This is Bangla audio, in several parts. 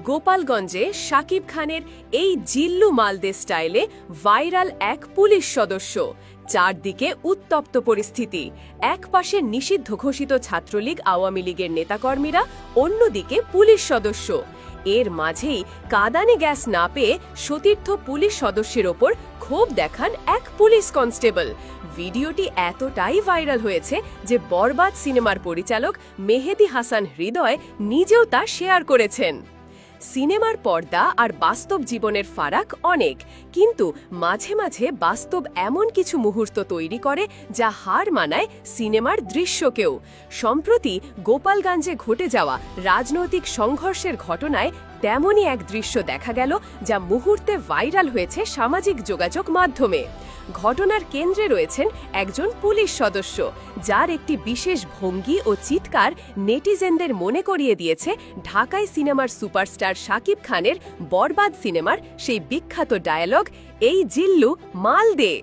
গোপালগঞ্জে শাকিব খানের এই জিল্লু মালদে স্টাইলে ভাইরাল এক পুলিশ সদস্য। চারদিকে উত্তপ্ত পরিস্থিতি, একপাশে নিষিদ্ধ ঘোষিত ছাত্রলীগ আওয়ামী লীগের নেতাকর্মীরা, অন্যদিকে পুলিশ সদস্য। এর মাঝেই কাঁদানে গ্যাস না পেয়ে সতীর্থ পুলিশ সদস্যের ওপর ক্ষোভ দেখান এক পুলিশ কনস্টেবল। ভিডিওটি এতটাই ভাইরাল হয়েছে যে বরবাদ সিনেমার পরিচালক মেহেদী হাসান হৃদয় নিজেও তা শেয়ার করেছেন। সিনেমার পর্দা আর বাস্তব জীবনের ফারাক অনেক, কিন্তু মাঝে মাঝে বাস্তব এমন কিছু মুহূর্ত তৈরি করে যা হার মানায় সিনেমার দৃশ্যকেও। সম্প্রতি গোপালগঞ্জে ঘটে যাওয়া রাজনৈতিক সংঘর্ষের ঘটনায় তেমনই এক দৃশ্য দেখা গেল, যা মুহূর্তে ভাইরাল হয়েছে সামাজিক যোগাযোগ মাধ্যমে। ঘটনার কেন্দ্রে রয়েছেন একজন পুলিশ সদস্য, যার একটি বিশেষ ভঙ্গি ও চিৎকার নেটিজেনদের মনে করিয়ে দিয়েছে ঢাকায় সিনেমার সুপারস্টার শাকিব খানের বরবাদ সিনেমার সেই বিখ্যাত ডায়ালগ, এই জিল্লু মাল দে।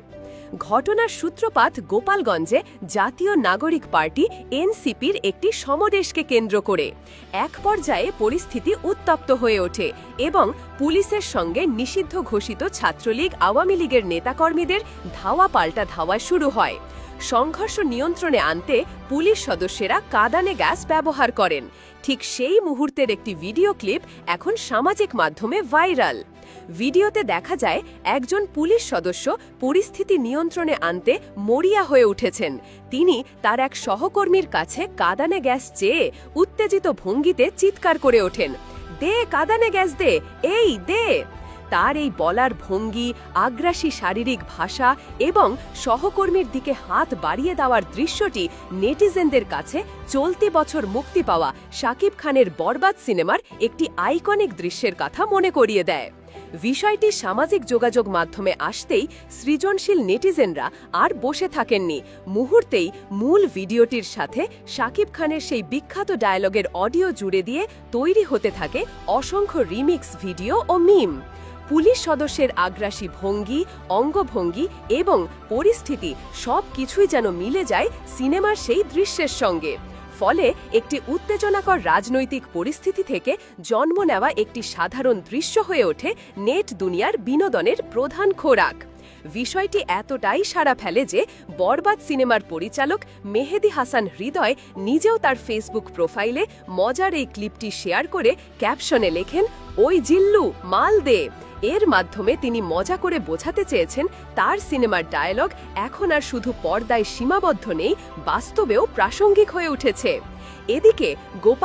ঘটনার সূত্রপাত গোপালগঞ্জে জাতীয় নাগরিক পার্টি এনসিপির একটি সমাবেশকে কেন্দ্র করে। এক পর্যায়ে পরিস্থিতি উত্তপ্ত হয়ে ওঠে এবং পুলিশের সঙ্গে নিষিদ্ধ ঘোষিত ছাত্রলীগ আওয়ামী লীগের নেতাকর্মীদের ধাওয়া পাল্টা ধাওয়া শুরু হয়। সংঘর্ষ নিয়ন্ত্রণে আনতে পুলিশ সদস্যরা কাঁদানে গ্যাস ব্যবহার করেন। ঠিক সেই মুহূর্তের একটি ভিডিও ক্লিপ এখন সামাজিক মাধ্যমে ভাইরাল। ভিডিওতে দেখা যায় একজন পুলিশ সদস্য পরিস্থিতি নিয়ন্ত্রণে আনতে মরিয়া হয়ে উঠেছেন। তিনি তার এক সহকর্মীর কাছে কাঁদানে গ্যাস চেয়ে উত্তেজিত ভঙ্গিতে চিৎকার করে ওঠেন, দে কাঁদানে গ্যাস দে, এই দে। তার এই বলার ভঙ্গি, আগ্রাসী শারীরিক ভাষা এবং সহকর্মীর দিকে হাত বাড়িয়ে দেওয়ার দৃশ্যটি নেটিজেনদের কাছে চলতি বছর মুক্তি পাওয়া শাকিব খানের বরবাদ সিনেমার একটি আইকনিক দৃশ্যের কথা মনে করিয়ে দেয়। বিষয়টি সামাজিক যোগাযোগ মাধ্যমে আসতেই সৃজনশীল নেটিজেনরা আর বসে থাকেননি। মুহূর্তেই মূল ভিডিওটির সাথে শাকিব খানের সেই বিখ্যাত ডায়লগের অডিও জুড়ে দিয়ে তৈরি হতে থাকে অসংখ্য রিমিক্স ভিডিও ও মিম। পুলিশ সদস্যের আগ্রাসী ভঙ্গি, অঙ্গভঙ্গি এবং পরিস্থিতি সবকিছুই যেন মিলে যায় সিনেমার সেই দৃশ্যের সঙ্গে। ফলে একটি উত্তেজনাকর রাজনৈতিক পরিস্থিতি থেকে জন্ম নেওয়া একটি সাধারণ দৃশ্য হয়ে ওঠে নেট দুনিয়ার বিনোদনের প্রধান খোরাক। বিষয়টি এতটাই সাড়া ফেলে যে বরবাদ সিনেমার পরিচালক মেহেদী হাসান হৃদয় নিজেও তার ফেসবুক প্রোফাইলে মজার এই ক্লিপটি শেয়ার করে ক্যাপশনে লেখেন, ওই জিল্লু মাল দে। এর মাধ্যমে তিনি মজা করে বোঝাতে চেয়েছেন তার সিনেমার ডায়ালগ এখন আর শুধু পর্দায় সীমাবদ্ধ নেই, বাস্তবেও প্রাসঙ্গিক হয়ে উঠেছে। এদিকে গোপাল